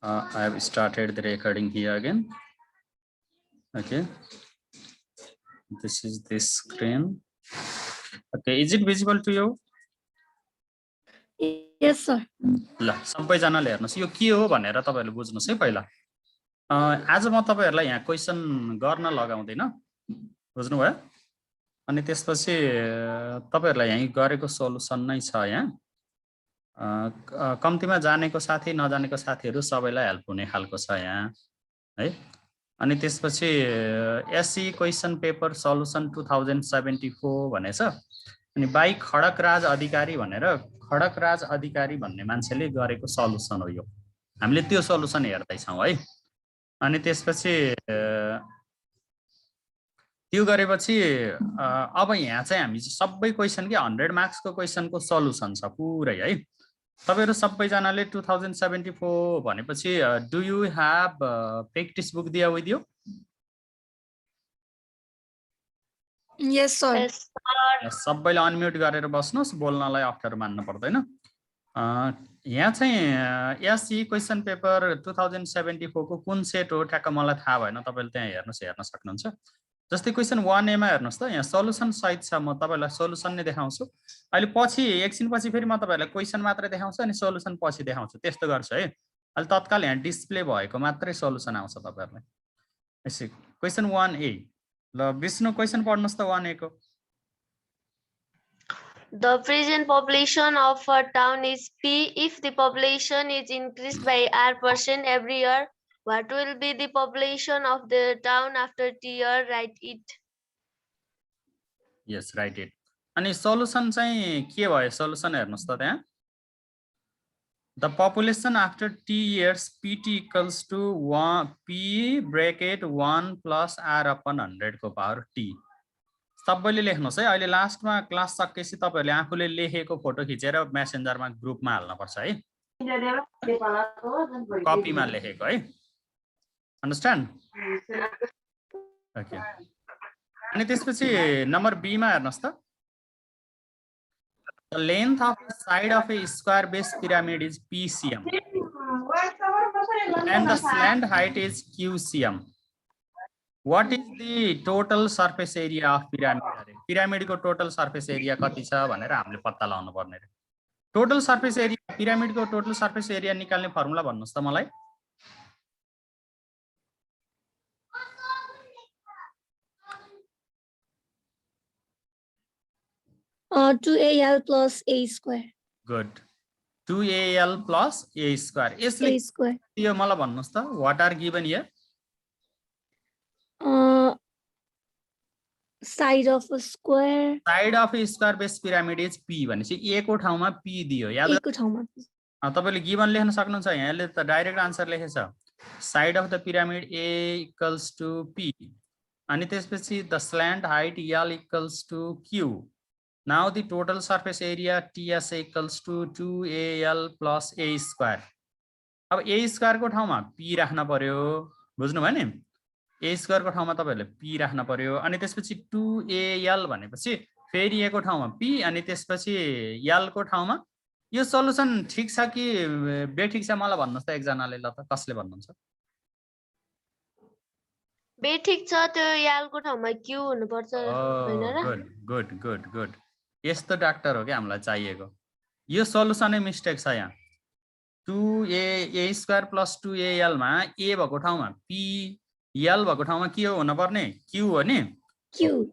I have started the recording here again. Okay, this is this screen. Okay, is it visible to you? Yes sir. ल सबैजनाले हेर्नुस् यो के हो भनेर तपाईहरुले बुझ्नुस् है पहिला। आज म तपाईहरुलाई यहाँ क्वेशन गर्न लगाउँदैन, बुझ्नुभयो? अनि त्यसपछि तपाईहरुलाई यही गरेको सोलुसन नै छ यहाँ। कम्तिमा जानेको साथी नजानेको साथीहरु सबैलाई हेल्प हुने खालको छ यहाँ है। अनि त्यसपछि एससी क्वेशन पेपर सल्युसन 2074 भनेछ। अनि बाई खडकराज अधिकारी भनेर खडकराज अधिकारी भन्ने मान्छेले गरेको सल्युसन हो यो। हामीले त्यो सल्युसन हेर्दै छौं है। अनि त्यसपछि त्यो गरेपछि अब यहाँ चाहिँ हामी सबै क्वेशन के 100 मार्क्स को क्वेशन को सल्युसन छ पुरै है। तपाईहरु सबैजनाले 2074 भनेपछि do you have practice book दिया विथ यु? Yes sir. सबैले अनम्युट गरेर बस्नुस्, बोल्नलाई अप्ठ्यारो मान्नु पर्दैन। यहाँ चाहिँ एससी क्वेशन पेपर 2074 को कुन सेट हो ठ्याक्क मलाई थाहा भएन, तपाईले त्यहाँ हेर्न सक्नुहुन्छ। जस्तै क्वेशन 1A मा हेर्नुस् त, यहाँ सल्युसन सहित छ। म तपाईलाई सल्युसन नै देखाउँछु। अहिले पछि एकछिन पछि फेरि म तपाईलाई क्वेशन मात्र देखाउँछु अनि सल्युसन पछि देखाउँछु, त्यस्तो गर्छु है। अहिले तत्काल यहाँ डिस्प्ले भएको मात्रै सल्युसन आउँछ तपाईहरुलाई। यसै क्वेशन 1A ल विष्णु क्वेशन पढ्नुस् त 1A को। The present population of a town is P. If the population is increased by R% every year, what will be the population of the town after T year? Write it. Yes, write it. अनि solution चाहिँ के भयो? Solution हेर्नुस् त त्यहाँ। The population after T years PT equals to 1 P bracket 1 plus R upon 100 को power T। सबैले लेख्नुस् है। अहिले लास्टमा क्लास सकेपछि तपाईहरुले आफूले लेखेको फोटो खिचेर मेसेन्जरमा ग्रुपमा हाल्न पर्छ है। कपीमा लेखेको है। अन्डरस्ट्यान्ड? ओके। अनि त्यसपछि नम्बर बी मा हेर्नुस् त। The length of the side of a square base pyramid is PCM and the slant height is QCM. What is the total surface area of pyramid? Pyramid को total surface area कति छ भनेर हामीले पत्ता लगाउनु पर्ने रे। Total surface area pyramid को total surface area निकाल्ने फर्मुला भन्नुस् त मलाई। 2AL plus A square. Good. 2AL plus A square. A square. यो मलाई भन्नुस् त what are given here? Side of a square. Side of a square base pyramid is P भनेपछि A को ठाउँमा P दियो। याद A को ठाउँमा तपाईले गिवन लेख्न सक्नुहुन्छ। यहाँले त डाइरेक्ट आन्सर लेखेछ। Side of the pyramid A equals to P अनि त्यसपछि the slant height L equals to Q। Now the total surface area TS equals to 2AL plus A square. अब A स्क्वायर को ठाउँमा P राख्न पर्यो, बुझ्नु भयो नि? A स्क्वायर को ठाउँमा तपाईहरुले P राख्न पर्यो। अनि त्यसपछि 2AL भनेपछि फेरि A को ठाउँमा P अनि त्यसपछि L को ठाउँमा। यो सल्युसन ठीक छ कि बेठिक छ मलाई भन्नुस् त एकजनाले। ल त कसले भन्नुहुन्छ? बेठिक छ, त्यो L को ठाउँमा Q हुनु पर्छ हैन र? Good good good good. यस्तो डाक्टर हो के हामीलाई चाहिएको। यो सल्युसनै मिस्टेक छ यहाँ। 2A स्क्वायर प्लस 2AL मा A भएको ठाउँमा P, L भएको ठाउँमा के हो हुन पर्ने? Q हो नि? Q।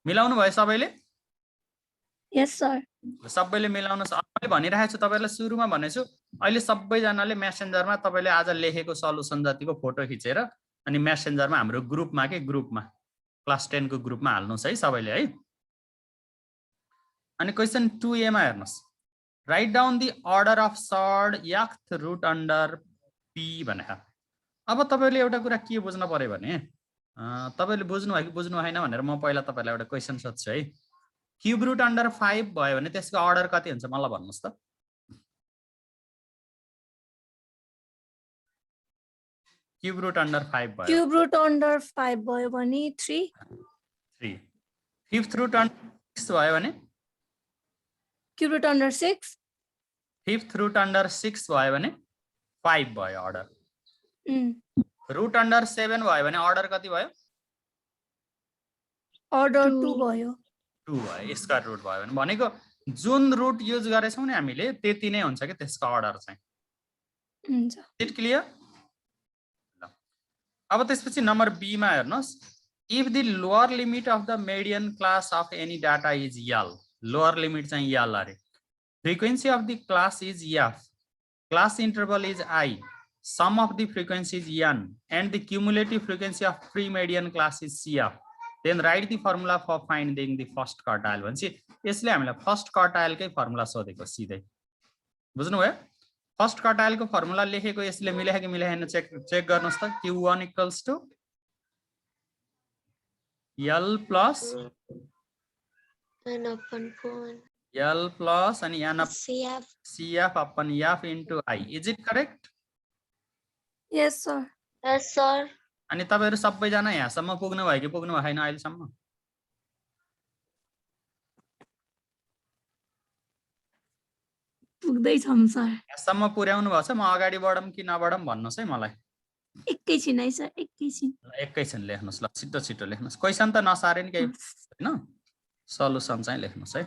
मिलाउनु भयो सबैले? यस सर। सबैले मिलाउनुस्। मैले भनिरहेको छु तपाईहरुलाई सुरुमा भनेछु। अहिले सबैजनाले मेसेन्जरमा तपाईले आज लेखेको सल्युसन जतिको फोटो खिचेर अनि मेसेन्जरमा हाम्रो ग्रुपमा के ग्रुपमा क्लास 10 को ग्रुपमा हाल्नुस् है सबैले है। अनि क्वेशन 2A मा हेर्नुस्। Write down the order of surd xth root under P भनेको। अब तपाईले एउटा कुरा के बुझ्न पर्यो भने तपाईले बुझ्नु भयो कि बुझ्नु भएन भनेर म पहिला तपाईलाई एउटा क्वेशन सोध्छु है। क्यूब रुट अन्डर 5 भयो भने त्यसको अर्डर कति हुन्छ मलाई भन्नुस् त। क्यूब रुट अन्डर 5 भयो। क्यूब रुट अन्डर 5 भयो भने 3। 3। फिफ्थ रुट अन्डर 6 भयो भने cube root under 6। Fifth root under 6 भयो भने 5 भयो अर्डर रुट अन्डर 7 भयो भने अर्डर कति भयो order Two. 2 भयो 2 भयो स्क्वायर रुट भयो भने भनेको जुन रुट युज गरेछौँ नि हामीले त्यति नै हुन्छ कि त्यसको अर्डर चाहिँ हुन्छ इट क्लियर अब त्यसपछि नम्बर बी मा हेर्नुस् if the lower limit of the median class of any data is L lower limit चाहिँ L are frequency of the class is F class interval is I sum of the frequency is N and the cumulative frequency of pre median class is CF then write the formula for finding the first quartile भनेपछि यसले हामीलाई first क्वार्टाइलकै formula सोधेको सिधै बुझ्नुभयो first क्वार्टाइलको formula लेखेको यसले मिलेको कि मिलेन चेक गर्नुस् त Q1 equals to L plus N upon 4. L plus अनि N CF. CF upon F into I is it correct yes sir Yes, sir. अनि तपाईहरु सबैजना यहाँसम्म पुग्नु भयो कि पुग्नु भएन अहिलेसम्म पुग्दै छम सर यहाँसम्म पुर्याउनु भएको छ म अगाडि बढम कि नबढम भन्नुस् है मलाई एकैछिन है सर एकैछिन एकैछिन लेख्नुस् ल छिटो छिटो लेख्नुस् क्वेशन त नसारे नि केही हैन सल्युसन चाहिँ लेख्नुस् है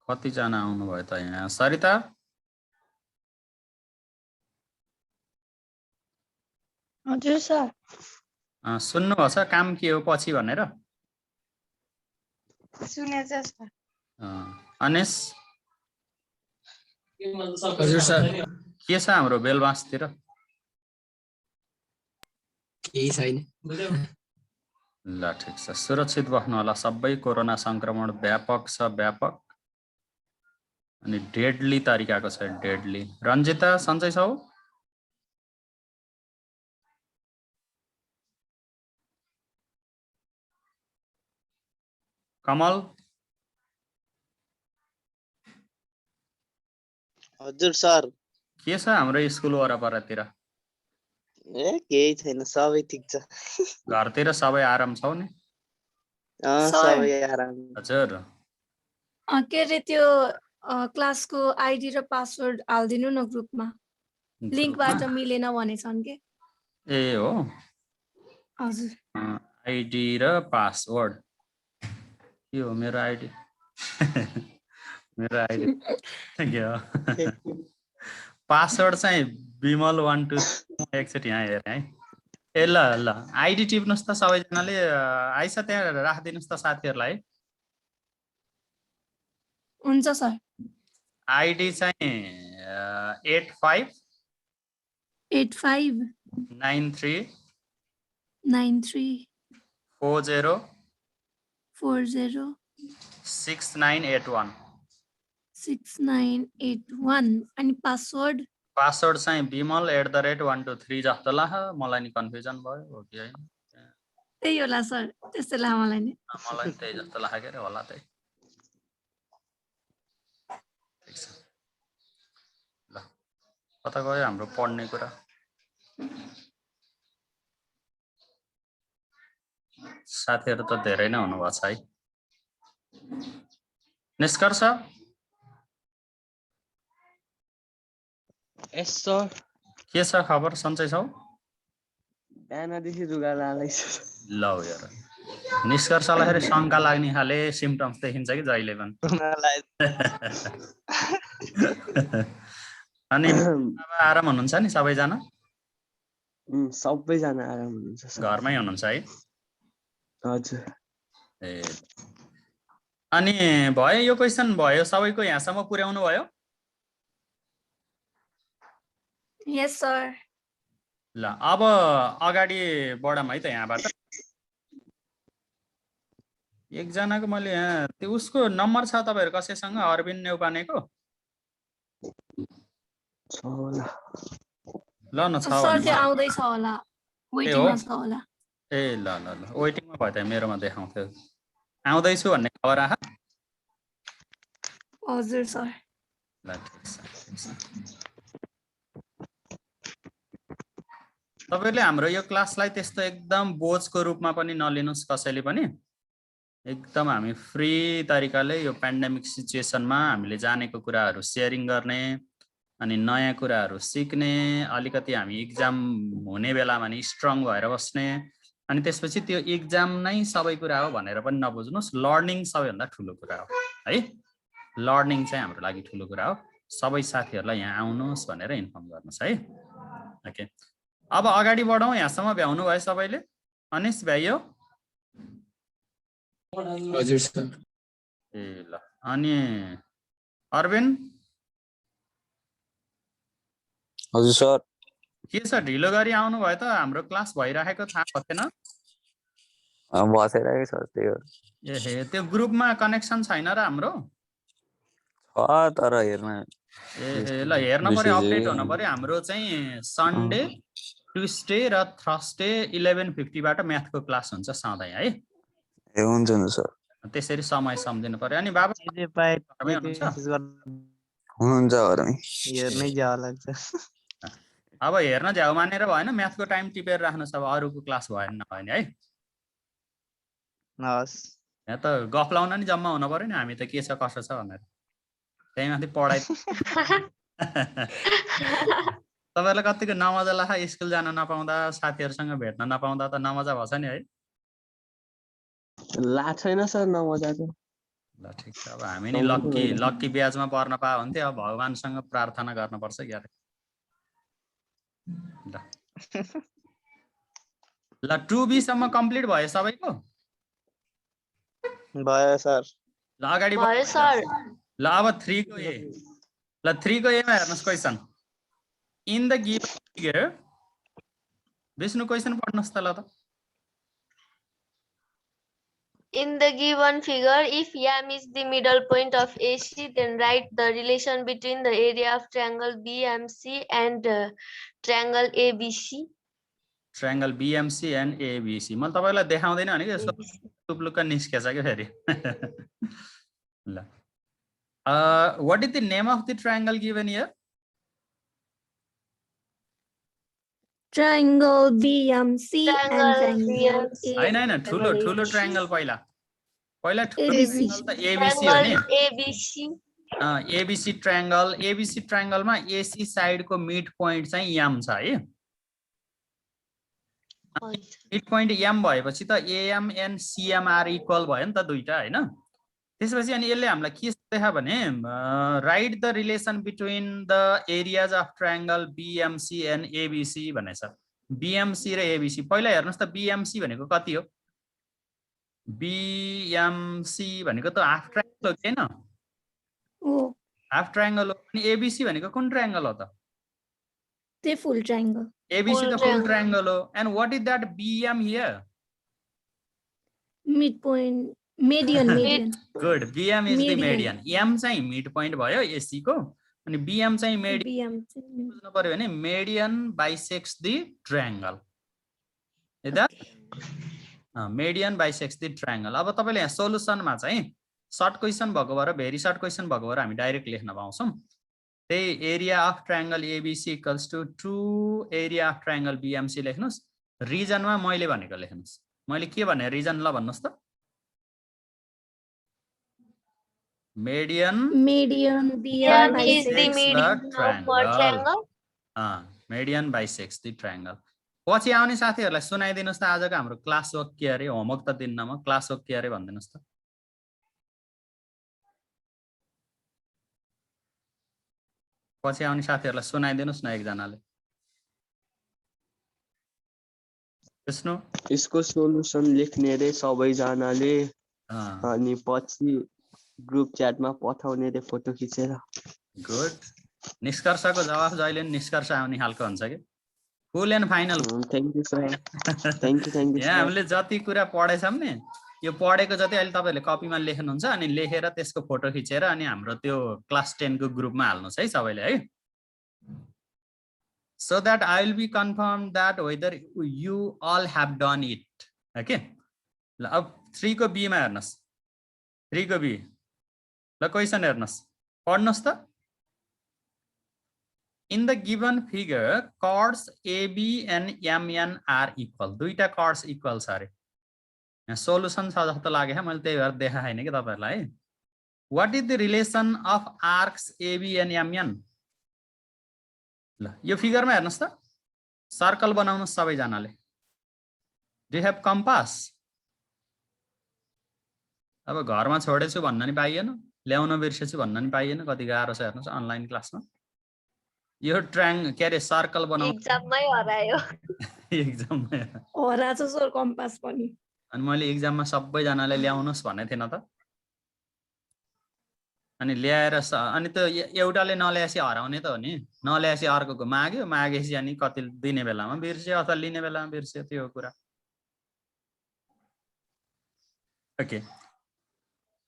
कति जना आउनु भयो त यहाँ सरिता हजुर सर सुन्नु भछ काम के हो पछि भनेर सुनेछ सर अनेस हजुर सर के छ हाम्रो बेलबासतिर केही छैन ल ठिक छ सुरक्षित बस्नु होला सबै कोरोना संक्रमण व्यापक छ व्यापक अनि डेडली तरिकाको छ डेडली रञ्जिता सन्चै छौ कमल हजुर सर के छ हाम्रो स्कुल वरपरतिर ए केही छैन सबै ठिक छ घरतिर सबै आराम छौ नि सबै आराम हजुर के रे त्यो क्लासको आइडी र पासवर्ड हाल्दिनु न ग्रुपमा लिंकबाट मिलेन भनेछन् के ए हो हजुर आइडी र पासवर्ड के हो मेरो आइडी मेरो आइडी के हो पासवर्ड चाहिँ विमल 1 2 एकचोटि यहाँ हेर है ए ल ल आइडी टिप्नुस् त सबैजनाले आइस त्यहाँ राखिदिनुस् त साथीहरूलाई हुन्छ सर आइडी चाहिँ 85 85 93 93 40 40 6981 6981 अनि पासवर्ड पासवर्ड चाहिँ विमल @123 जस्तो ला मलाई नि कन्फ्युजन भयो हो कि हैन त्यही होला सर त्यस्तै ला मलाई नि मलाई नि त्यही जस्तो लाग्यो रे होला त्यही ठिक छ ल कता गयो हाम्रो पढ्ने कुरा साथीहरु त धेरै नै हुनुभएको छ है निष्कर्ष यस सर के छ खबर सन्चै छौ बिहानदेखि रुगा लाग्दैछ ल हेर निष्कर्षलाई हेरे शंका लाग्ने खाले सिम्पटम्स देखिन्छ कि जहिले पनि अनि अब आराम हुनुहुन्छ नि सबैजना सबैजना आराम हुनुहुन्छ सर घरमै हुनुहुन्छ है हजुर ए अनि भयो यो क्वेशन भयो सबैको यहाँसम्म पुर्याउनु भयो यस सर ल अब अगाडि बढम है त यहाँबाट एकजनाको मैले यहाँ त्यो उसको नम्बर छ तपाईहरु कसैसँग अरविन्द नेउपानेको ल न छ सर त्यो आउँदैछ होला वेटिङमा छ होला ए ल ल ल वेटिङमा भयो त मेरोमा देखाउँथ्यो आउँदैछु भन्ने खबर आहा हजुर सर ल ठिक छ तपाईले हाम्रो यो क्लासलाई त्यस्तो एकदम बोझको रूपमा पनि नलिनुस् कसैले पनि एकदम हामी फ्री तरिकाले यो पेन्डेमिक सिचुएसनमा हामीले जानेको कुराहरू सेयरिङ गर्ने अनि नयाँ कुराहरू सिक्ने अलिकति हामी इक्जाम हुने बेलामा नि स्ट्रङ भएर बस्ने अनि त्यसपछि त्यो इक्जाम नै सबै कुरा हो भनेर पनि नबुझ्नुस् लर्निङ सबैभन्दा ठुलो कुरा हो है लर्निङ चाहिँ हाम्रो लागि ठुलो कुरा हो सबै साथीहरूलाई यहाँ आउनुहोस् भनेर इन्फर्म गर्नुहोस् है ओके अब अगाडि बढौँ यहाँसम्म भ्याउनु भयो सबैले अनिश भ्याइयो हजुर सर ए ल अनि अरविन्द हजुर सर के छ ढिलो गरी आउनु भयो त हाम्रो क्लास भइराखेको थाहा भएन बसेर छ त्यही हो ए त्यो ग्रुपमा कनेक्सन छैन र हाम्रो छ तर हेर्न ए ल हेर्न पर्यो अपडेट हुन पर्यो हाम्रो चाहिँ सन्डे ट्युसडे र थर्सडे 11:50 बाट म्याथको क्लास हुन्छ सधैँ है ए हुन्छ सर त्यसरी समय सम्झिनु पर्यो अनि बाबु घरमै हुनुहुन्छ? हुनुहुन्छ घरमै हेर्नै जाओ लाग्छ अब हेर्न झ्याउ मानेर भएन म्याथको टाइम टिपेर राख्नुहोस् अब अरूको क्लास भएन नभए नि है हस् यहाँ त गफ लाउन नि जम्मा हुन पर्यो नि हामी त के छ कसो छ भनेर त्यही माथि पढाइ तपाईँहरूलाई कतिको नमजा लाग्छ स्कुल जान नपाउँदा साथीहरूसँग भेट्न नपाउँदा त नमजा भएछ नि है ला छैन सर नमजा त ल ठिक छ अब हामी नि लक्की ब्याजमा पर्न पायो भने चाहिँ अब भगवानसँग प्रार्थना गर्नुपर्छ क्यारे ल 2B सम्म कम्प्लिट भयो सबैको भयो सर ल अगाडि भयो सर ल अब 3 को ए ल 3 को ए मा हेर्नुस् question in the given figure Vishnu question पढ्नुस् त ल त In the given figure, if M is the middle point of AC, then write the relation between the area of triangle BMC and triangle ABC. Triangle BMC and ABC मैले तपाईलाई देखाउँदैन भने कि यसो टुप्लुक्क निस्केछ के फेरि ल what is the name of the triangle given here Triangle BMC Triangle and triangle BMC. हैन हैन ठुलो ठुलो ट्रायंगल पहिला पहिला ठुलो ट्रायंगल त ABC हो नि Triangle ABC. ABC triangle ABC ट्रायंगलमा AC side को मिड पोइन्ट चाहिँ M छ है मिड पोइन्ट M भएपछि त AM and CM are equal भयो नि त दुईटा हैन त्यसपछि अनि यसले हामीलाई के देखा भने right the relation between the areas of triangle BMC and ABC भनेछ BMC र ABC पहिला हेर्नुस् त BMC भनेको कति हो BMC भनेको त हाफ ट्रायंगल हो हैन Oh, हाफ ट्रायंगल हो अनि ABC भनेको कुन ट्रायंगल हो त the full triangle. ABC Full त फुल ट्रायंगल हो and what is that BM here Midpoint, median, median. Good BM is the Median. Median M चाहिँ मिड पोइन्ट भयो AC को अनि BM चाहिँ मेडियन BMC. बुझ्नु पर्यो भने median bisects the triangle median bisects the triangle अब तपाईले यहाँ सोलुसनमा चाहिँ सर्ट क्वेशन भएको भएर भेरी सर्ट क्वेशन भएको भएर हामी डाइरेक्ट लेख्न पाउँछौं त्यही area of triangle ABC equals to 2 area of triangle BMC लेख्नुस् रिजनमा मैले भनेको लेख्नुस् मैले के भने रिजन ल भन्नुस् त median Median M BM is the bisects the median of triangle. triangle. Median bisects the triangle पछि आउने साथीहरूलाई सुनाइदिनुस् त आजको हाम्रो क्लास वर्क के अरे होमवर्क त दिन्न म क्लास वर्क के अरे भन्दिनुस् त पछि आउने साथीहरूलाई सुनाइदिनुस् न एकजनाले विष्णु यसको सोलुसन लेख्ने रे सबैजनाले अनि पछि ग्रुप च्याटमा पठाउने रे फोटो खिचेर गुड निष्कर्षको जवाफ जहिले पनि निष्कर्ष आउने खालको हुन्छ कि full and final thank you sir thank you यहाँ हामीले जति कुरा पढेछौँ नि यो पढेको जति अहिले तपाईहरुले कपीमा लेख्नुहुन्छ अनि लेखेर त्यसको फोटो खिचेर अनि हाम्रो त्यो क्लास 10 को ग्रुपमा हाल्नुस् है सबैले है so that I will be confirmed that whether you all have done it okay ल अब 3 को B मा हेर्नुस् 3 को B ल क्वेशन हेर्नुस् पढ्नुस् त in the given figure chords AB and MN are equal दुईटा chords equal छ अरे यहाँ सोलुसन छ जस्तो लाग्यो है, मैले त्यही भएर देखाएको छैन कि तपाईहरुलाई है। What is the relation of arcs AB and MN? ल यो फिगरमा हेर्नुस् त, सर्कल बनाउनु सबैजनाले। Do you have compass? अब घरमा छोडेछु भन्न नि पाइएन, ल्याउन बिर्सेछु भन्न नि पाइएन, कति गाह्रो छ हेर्नुस् अनलाइन क्लासमा। यो के अरे सर्कल बनाउनु एक्जाममै हरायो। एक्जाममा। हराएको सर कम्पास पनि। अनि मैले एक्जाममा सबैजनाले ल्याउनुस् भनेको थिएन त। अनि ल्याएर अनि त एउटाले नल्याएपछि हराउने त हो नि, नल्याएपछि अर्कोको माग्यो, मागेपछि अनि कति दिने बेलामा बिर्स्यो अथवा लिने बेलामा बिर्स्यो, त्यो कुरा। ओके,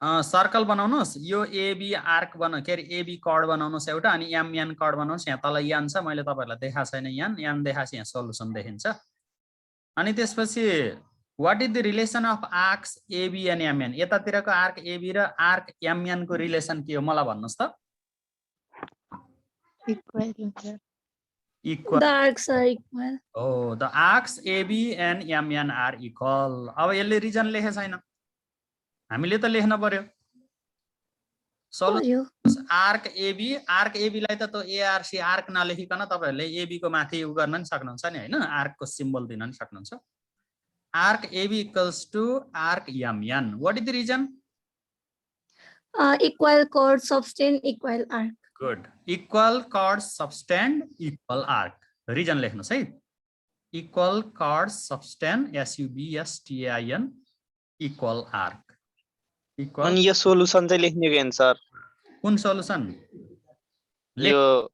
सर्कल बनाउनुस्, यो एबी आर्क के अरे एबी कर्ड बनाउनुस् एउटा, अनि एमएन कर्ड बनाउनुस्। यहाँ तल यान छ, मैले तपाईहरुलाई देखाएको छैन, यान देखाएपछि यहाँ सोलुसन देखिन्छ। अनि त्यसपछि what is the relation of arcs AB and MN? यतातिरको आर्क एबी र आर्क एमएन को रिलेसन के हो मलाई भन्नुस् त। Equal. The arcs are equal. Oh, the arcs AB and MN are equal. अब यसले रिजन लेखे छैन, हामीले त लेख्न पर्यो। सोलुसन आर्क एबी लाई त एआरसी आर्क नलेखिकन तपाईहरुले एबी को माथि उ गर्न नि सक्नुहुन्छ नि हैन, आर्क को सिम्बल दिन नि सक्नुहुन्छ। Arc AB equals to arc MN. What is the reason? Equal chord subtend equal arc. Good, equal chord subtend equal arc. Reason लेख्नुस् है, equal chord subtend SUBSTAIN equal arc. Equal. अनि यो solution चाहिँ लेख्ने के सर? कुन solution? यो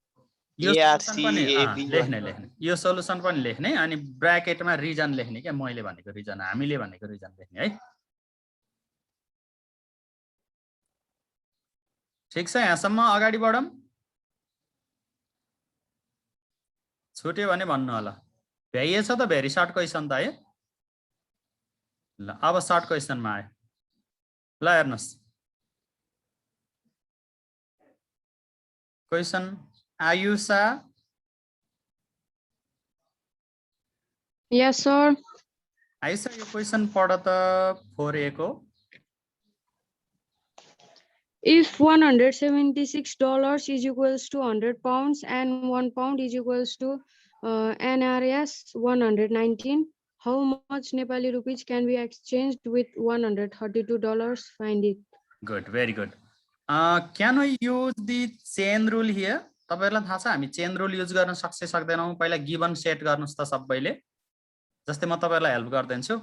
ARC AB लेख्ने, यो सोलुसन पनि लेख्ने, अनि ब्र्याकेटमा रिजन लेख्ने क्या, मैले भनेको रिजन, हामीले भनेको रिजन लेख्ने है। ठीक छ, यहाँसम्म अगाडि बढौँ। छुट्यो भने भन्नु होला। भ्याइएछ त भेरी सर्ट क्वेसन त है। ल अब सर्ट क्वेसनमा आयो। ल हेर्नुस्, question Ayusha. Yes, sir. Ayusha यो क्वेसन पढ त 4A को। If $176 is equals to 100 pounds and 1 pound is equals to NRS 119, how much Nepali rupees can be exchanged with $132? Find it. Good, very good. Can we use the chain rule here? तपाईहरुलाई थाहा छ हामी chain rule use गर्न सक्छ सक्दैनौं? पहिला given set गर्नुस् त सबैले। जस्तै म तपाईहरुलाई हेल्प गर्दैछु।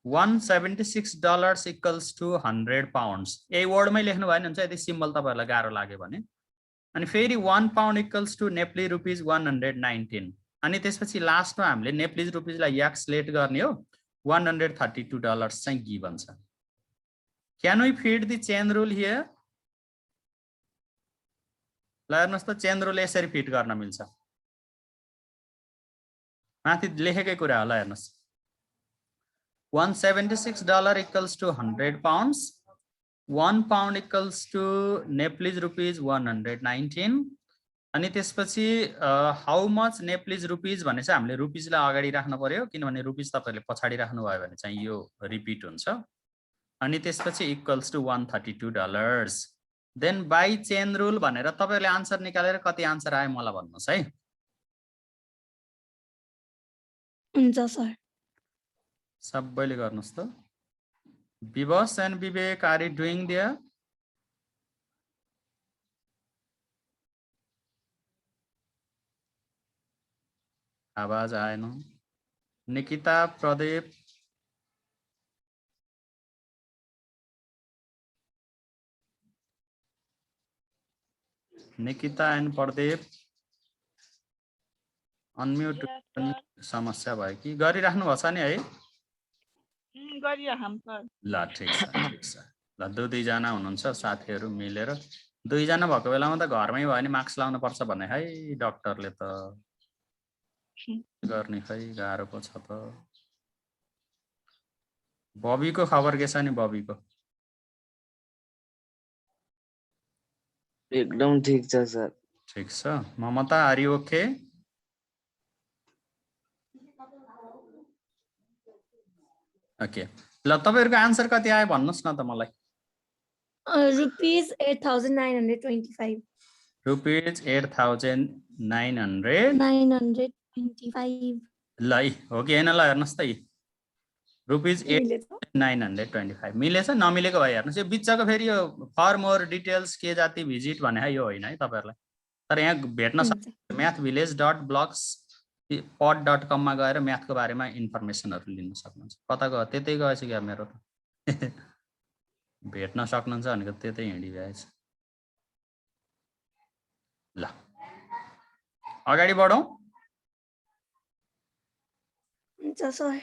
$176 इक्वल्स टु 100 पाउन्ड्स। यही वर्डमै लेख्नु भयो भने हुन्छ, यदि सिम्बल तपाईहरुलाई गाह्रो लाग्यो भने। अनि फेरि 1 pound equals to Nepali rupees 119। अनि त्यसपछि लास्टमा हामीले नेपाली रुपीजलाई एक्सलेट गर्ने हो, $132 चाहिँ गिवन छ। Can we fit the chain rule here? ल हेर्नुस् त, चेन रुल यसरी फिट गर्न मिल्छ। माथि लेखेकै कुरा होला हेर्नुस्, $176 equals to 100 pounds, 1 pound equals to Nepali rupees 119। अनि त्यसपछि हाउ मच नेपाली रुपीज भने चाहिँ हामीले रुपीजलाई अगाडि राख्नु पर्यो, किनभने रुपीज तपाईहरुले पछाडी राख्नु भयो भने चाहिँ यो रिपिट हुन्छ। अनि त्यसपछि equals to $132। Then by chain rule भनेर तपाईहरुले आन्सर निकालेर कति आन्सर आयो मलाई भन्नुस् है। हुन्छ सर। सबैले गर्नुस् त। Vivash and Vivek, are you doing there? आवाज आएन। निकिता, प्रदीप, निकिता एन्ड प्रदीप अनम्युट समस्या भयो कि? गरिराख्नु भएको छ नि है? ल ठिक छ, ठिक छ। ल दुईजना हुनुहुन्छ साथीहरु मिलेर, दुईजना भएको बेलामा त घरमै भयो नि मास्क लाउनु पर्छ भन्ने है डाक्टरले त गर्ने खै, गाह्रो पो छ त। बबीको खबर के छ नि? बबीको एकदम ठीक छ सर। ठीक छ। Mamata, are you okay? Okay, ल तपाईहरुको आन्सर कति आयो भन्नुस् न त मलाई। रुपीज 8,925 रुपीज 8,900 925 ल हो कि हैन ल हेर्नुस् त रुपीज मिलेछ 925 मिलेछ नमिलेको भए हेर्नुस् यो बिचको फेरि यो फर मोर डिटेल्स के जाति भिजिट भने यो होइन है तपाईहरुलाई तर यहाँ भेट्न सक्नुहुन्छ mathvillage.blogspot.com मा गएर म्याथको बारेमा इन्फर्मेसनहरु लिन सक्नुहुन्छ। कता गयो त्यतै गएछ क्या मेरो त भेट्न सक्नुहुन्छ भनेको त्यतै हिँडी गएछ। ल अगाडि बढौं। हुन्छ सर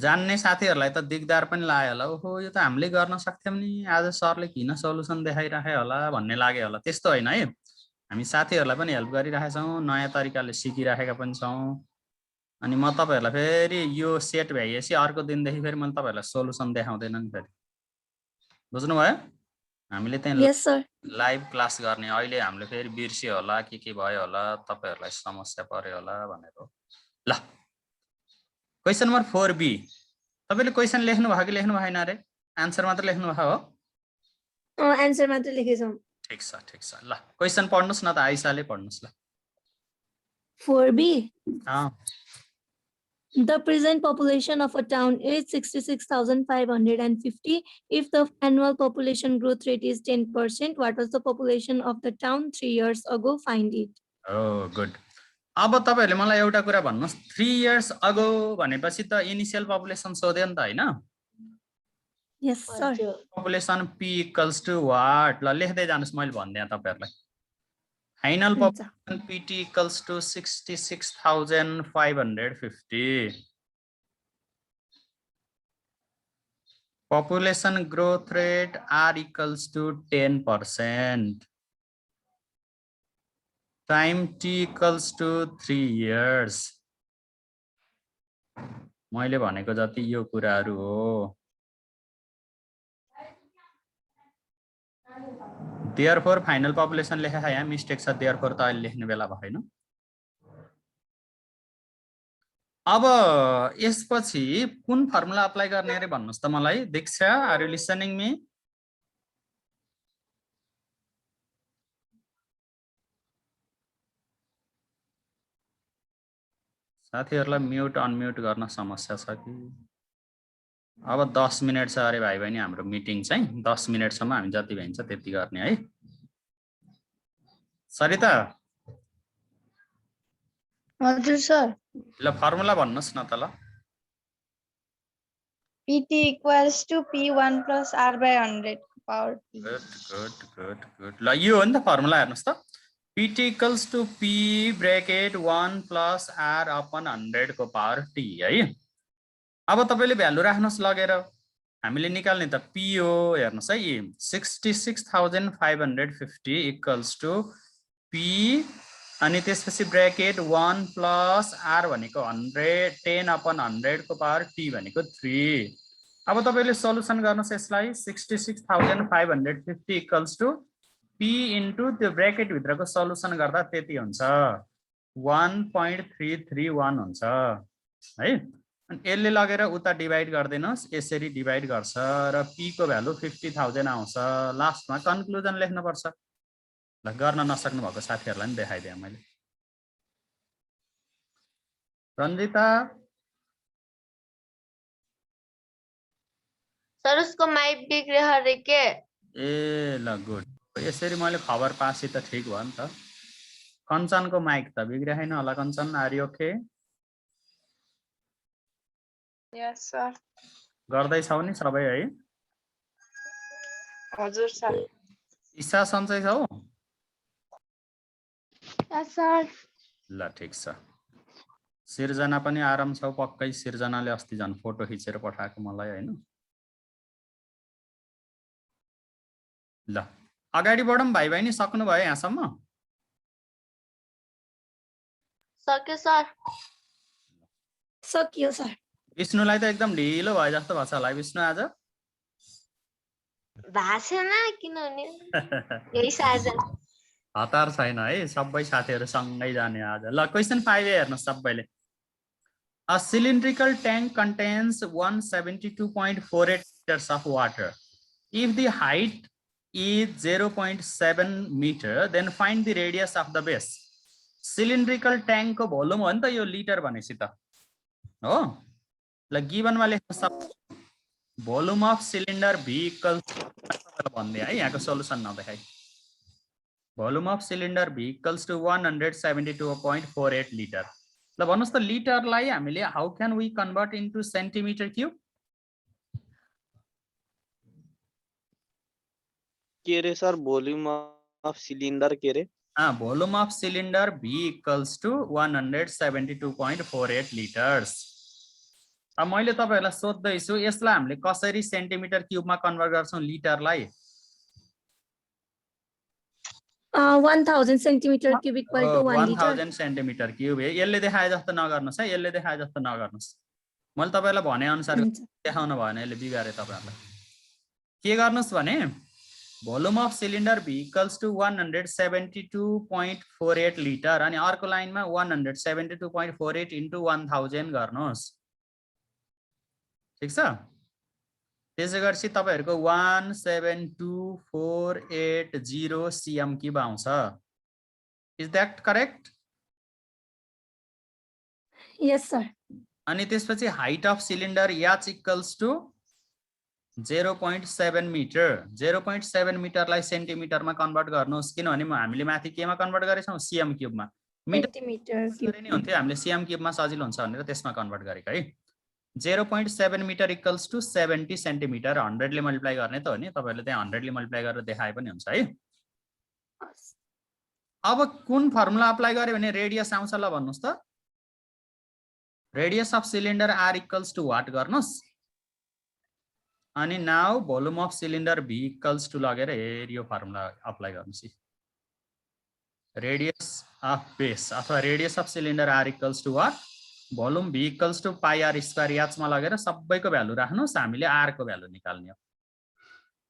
जान्ने साथीहरुलाई त दिगदार पनि लाग्यो होला ओहो यो त हामीले गर्न सक्थ्यौं नि आज सरले किन सल्युसन देखाइराखे होला भन्ने लाग्यो होला त्यस्तो हैन है हामी साथीहरुलाई पनि हेल्प गरिराखेका छौं नयाँ तरिकाले सिकिराखेका पनि छौं अनि म तपाईहरुलाई फेरि यो सेट भएपछि अर्को दिनदेखि फेरि मैले तपाईहरुलाई सल्युसन देखाउँदैन नि फेरि बुझ्नुभयो हामीले त्यही यस सर लाइभ क्लास गर्ने अहिले हामीले फेरि बिर्सियो होला के भयो होला तपाईहरुलाई समस्या पर्यो होला भनेर ल क्वेशन नम्बर 4B तपाईले क्वेशन लेख्नु भयो कि लेख्नु भएन रे आन्सर मात्र लेख्नु भयो हो आन्सर मात्र लेखेछौं ठीक छ ल क्वेशन पढ्नुस् न त आइसाले पढ्नुस् ल 4B a The present population of a town is 66,550. If the annual population growth rate is 10%, what was the population of the town 3 years ago? Find it. Oh, good. अब तपाईहरुले मलाई एउटा कुरा भन्नुस् 3 years ago भनेपछि त initial population सोध्यो नि त हैन Yes sir. Population p equals to what ल लेख्दै जानुस् मैले भन्दिए तपाईहरुलाई final population pt equals to 66,550 population growth rate r equals to 10% time t equals to 3 years मैले भनेको जति यो कुराहरु हो therefore फाइनल पपुलेसन लेखेको यहाँ मिस्टेक छ therefore त अहिले लेख्ने बेला भएन अब यसपछि कुन फर्मुला अप्लाई गर्ने रे भन्नुस् त मलाई Diksha are you listening me साथीहरुलाई म्युट अनम्युट गर्न समस्या छ कि अब 10 मिनेट छ अरे भाइ बहिनी हाम्रो मिटिङ चाहिँ 10 मिनेट सम्म हामी जति भइन्छ त्यति गर्ने है सरिता हजुर सर ल फर्मुला भन्नुस् न त ल pt equals to p1 plus r by 100 power t good ल यो हो नि त फर्मुला हेर्नुस् त pt equals to p bracket 1 plus r upon 100 को पावर t है अब तपाईले भ्यालु राख्नुस् लगेर हामीले निकाल्ने त p हो हेर्नुस् है 66,550 equals to p अनि त्यसपछि ब्रैकेट 1 plus r भनेको 10 upon 100 को पावर t भनेको 3 अब तपाईले सल्युसन गर्नुस् यसलाई 66,550 equals to p into त्यो ब्रैकेट भित्रको सल्युसन गर्दा त्यति हुन्छ 1.331 हुन्छ है अनि यसले लगेर उता डिवाइड गर्दिनुस् यसरी डिवाइड गर्छ र p को भ्यालु 50,000 आउँछ लास्टमा कन्क्लुजन लेख्नु पर्छ ल गर्न नसक्नु भएको साथीहरुलाई नि देखाइदिए मैले रन्जिता सर उसको माइक बिग्रियो रे के ए ल गुड यसरी मैले खबर पासी त ठीक भयो नि त कञ्चनको माइक त बिग्रिएन होला Kanchan are you okay yes sir गर्दै छौ नि सबै है हजुर सर ईशा सन्चै छौ यस सर ल ठीक छ सिर्जना पनि आराम छौ पक्कै सिर्जनाले अस्ति झन् फोटो खिचेर पठाएको मलाई हैन ल अगाडि बढौं भाइ बहिनी सक्नु भयो यहाँसम्म सक्यो सर सकियो सर विष्णुलाई त एकदम ढिलो भयो जस्तो भएको छ होला विष्णु आज भाषण किनभने यही साझा हतार छैन है सबै साथीहरु सँगै जाने आज ल क्वेशन 5 हेर्नु सबैले A cylindrical tank contains 172.48 liters of water. If the height is 0.7 meter, then find the radius of the base. Cylindrical tank को भोल्युम हो नि त यो लिटर भनेपछि त हो ल गिभनमा लेख्नु सब volume of cylinder V equals भन्ने है यहाँको सोलुसन नदेखाइ volume of cylinder V equals to 172.48 litre ल भन्नुस् त लिटरलाई हामीले how can we convert into centimetre cube के रे सर भोल्युम अफ सिलिन्डर के रे volume of cylinder V equals to 172.48 litres अब मैले तपाईहरुलाई सोध्दैछु यसलाई हामीले कसरी सेन्टिमिटर क्यूबमा कन्भर्ट गर्छौं लिटरलाई 1000 centimetre cube equal to 1 litre 1000 centimetre cube यसले देखाए जस्तो नगर्नुस् है यसले देखाए जस्तो नगर्नुस् मैले तपाईलाई भने अनुसार देखाउन भएन यसले बिगारे तपाईहरुलाई के गर्नुस् भने volume of cylinder V equals to 172.48 litre अनि अर्को लाइनमा 172.48 इन्टु 1000 गर्नुस् ठीक छ त्यसै गरेपछि तपाईहरुको 172.480 cm क्यूब आउँछ is that correct yes sir अनि त्यसपछि हाइट अफ सिलिन्डर याच इक्वल्स टु 0.7 मिटर 0.7 मिटरलाई सेन्टिमिटरमा कन्भर्ट गर्नुस् किनभने हामीले माथि केमा कन्भर्ट गरेछौं सीएम क्यूबमा सेन्टिमिटर क्यूब नि हुन्थ्यो हामीले सीएम क्यूबमा सजिलो हुन्छ भनेर त्यसमा कन्भर्ट गरेको है 0.7 मिटर इक्वल्स टु 70 सेन्टिमिटर 100 ले मल्टिप्लाई गर्ने त हो नि तपाईहरुले त्यहाँ 100 ले मल्टिप्लाई गरेर देखाए पनि हुन्छ है अब कुन फर्मुला अप्लाई गरे भने रेडियस आउँछ ल भन्नुस् त radius of cylinder R equals to what गर्नुस् अनि now volume of cylinder V equals to लगेर यो फर्मुला अप्लाई गर्नुस् रेडियस अफ बेस अथवा radius of cylinder R equals to what volume V equals to pi R square याचमा लगेर सबैको value राख्नुस् हामीले R को भ्यालु निकाल्ने हो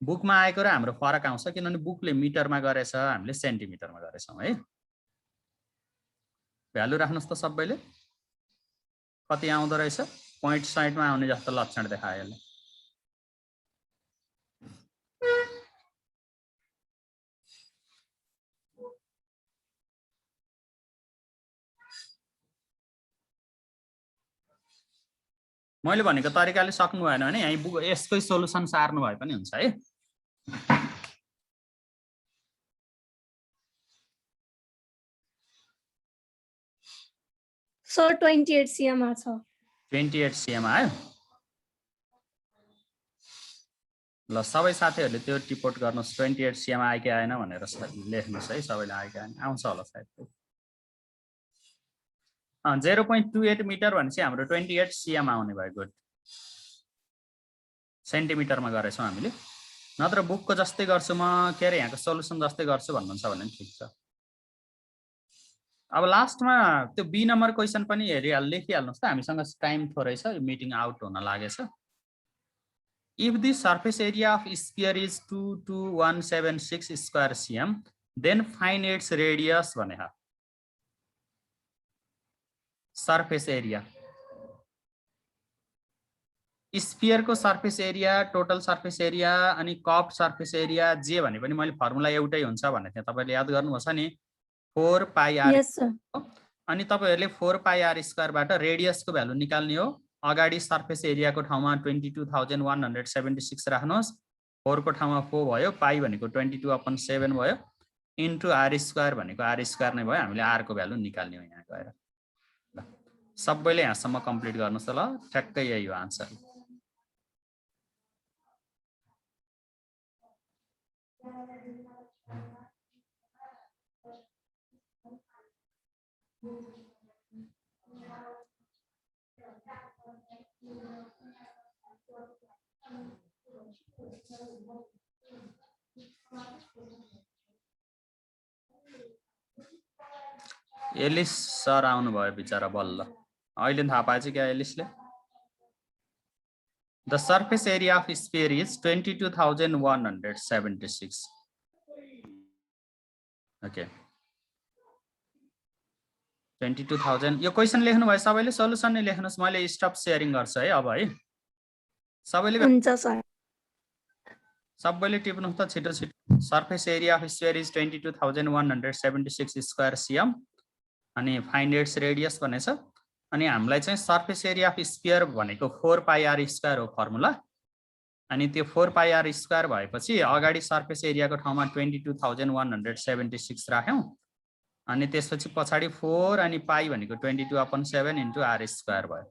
बुकमा आएको र हाम्रो फरक आउँछ किनभने बुकले मिटरमा गरेछ हामीले सेन्टिमिटरमा गरेछौं है भ्यालु राख्नुस् त सबैले कति आउँदो रहेछ 0.60 मा आउने जस्तो लक्षण देखायो यसले मैले भनेको तरिकाले सक्नु भएन भने यही बुक यसकै सोलुसन सार्नु भए पनि हुन्छ है सर 28 cm छ 28 cm आयो ल सबै साथीहरुले त्यो रिपोर्ट गर्नुस् 28 cm आयो कि आएन भनेर लेख्नुस् है सबैले आयो कि आएन आउँछ होला सायद 0.28 मिटर भनेपछि हाम्रो 28 cm आउने भयो गुड सेन्टिमिटरमा गरेछौं हामीले नत्र बुकको जस्तै गर्छु म के रे यहाँको सोलुसन जस्तै गर्छु भन्नुहुन्छ भने ठीक छ अब लास्टमा त्यो बी नम्बर क्वेशन पनि लेखिहाल्नुस् त हामीसँग टाइम थोरै छ यो मिटिङ आउट हुन लागेछ if the surface area of sphere is 22176 square cm then find its radius भने सरफेस एरिया स्फियर को surface area total surface area अनि कर्व्ड सरफेस एरिया जे भने पनि मैले फर्मुला एउटै हुन्छ भने त्यहाँ तपाईले याद गर्नुभछ नि 4 पाई r यस सर अनि तपाईहरुले 4 पाई r स्क्वायर बाट रेडियस को भ्यालु निकाल्ने हो अगाडि सरफेस एरिया को ठाउँमा 22176 राख्नुस् 4 को ठाउँमा 4 भयो पाई भनेको 22/7 भयो इन्टु r स्क्वायर भनेको r स्क्वायर नै भयो हामीले r को भ्यालु निकाल्ने हो यहाँ गएर ल सबैले यहाँसम्म कम्प्लिट गर्नुस् त ल ठ्याक्कै यही हो आन्सर एलिस सर आउनु भयो बिचारा बल्ल अहिले थाहा पाएछ क्या एलिसले the surface area of sphere is 22176 okay 22,000 यो क्वेसन लेख्नु भयो सबैले सल्युसन नै लेख्नुस् मैले स्टप शेयरिङ गर्छु है अब है सबैले हुन्छ सर सबैले टिप्नु त छिटो छिटो surface area of sphere is 22,176 square CM अनि फाइन्ड इट्स रेडियस भनेछ अनि हामीलाई चाहिँ सरफेस एरिया अफ स्फियर भनेको 4 पाई आर स्क्वायर हो फर्मुला अनि त्यो 4 पाई आर स्क्वायर भएपछि अगाडि सरफेस एरियाको ठाउँमा 22,176 राख्यौं अनि त्यसपछि पछाडी 4 अनि पाई भनेको 22/7 इन्टु आर स्क्वायर भयो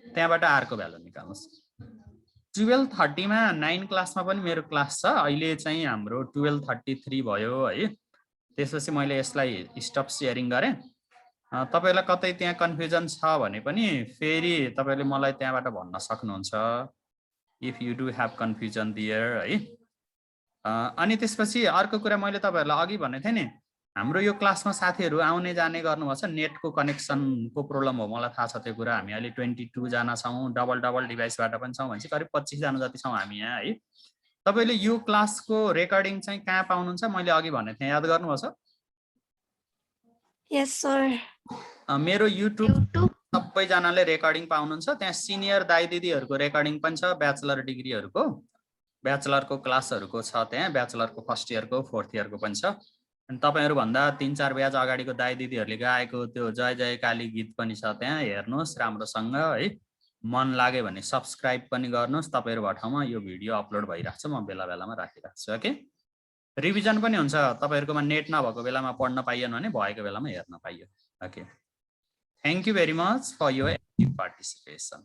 त्यहाँबाट आर को भ्यालु निकाल्नुस् 12:30 मा 9 क्लासमा पनि मेरो क्लास छ अहिले चाहिँ हाम्रो 12:33 भयो है त्यसपछि मैले यसलाई स्टप शेयरिङ गरे तपाईलाई कतै त्यहाँ कन्फ्युजन छ भने पनि फेरि तपाईले मलाई त्यहाँबाट भन्न सक्नुहुन्छ if you do have confusion there है अनि त्यसपछि अर्को कुरा मैले तपाईहरुलाई अघि भन्ने थिएँ नि हाम्रो यो क्लासमा साथीहरु आउने जाने गर्नुभछ नेटको कनेक्सनको प्रब्लम हो मलाई थाहा छ त्यो कुरा हामी अहिले 22 जना छौं डबल डिभाइसबाट पनि छौं भन्छ करिब 25 जना जति छौं हामी यहाँ है तपाईले यो क्लासको रेकर्डिङ चाहिँ कहाँ पाउनुहुन्छ मैले अघि भन्ने थिएँ याद गर्नुभछ यस सर मेरो युट्युब सबै जनाले रेकर्डिङ पाउनुहुन्छ त्यहाँ सिनियर दाइ दिदीहरुको रेकर्डिङ पनि छ ब्याचलर डिग्रीहरुको ब्याचलरको क्लासहरुको छ त्यहाँ ब्याचलरको फर्स्ट इयरको फोर्थ इयरको पनि छ अनि तपाईहरु भन्दा 3-4 ब्याच अगाडिको दाइ दिदीहरुले गाएको त्यो जय जय काली गीत पनि छ त्यहाँ हेर्नुस् राम्रोसँग है मन लाग्यो भने सब्स्क्राइब पनि गर्नुस् तपाईहरु भठाउँमा यो भिडियो अपलोड भइराख्छ म बेला बेलामा राखिराख्छु ओके रिभिजन पनि हुन्छ तपाईहरुकोमा नेट नभएको बेलामा पढ्न पाइएन भने भएको बेलामा हेर्न पाइयो okay thank you very much for your active participation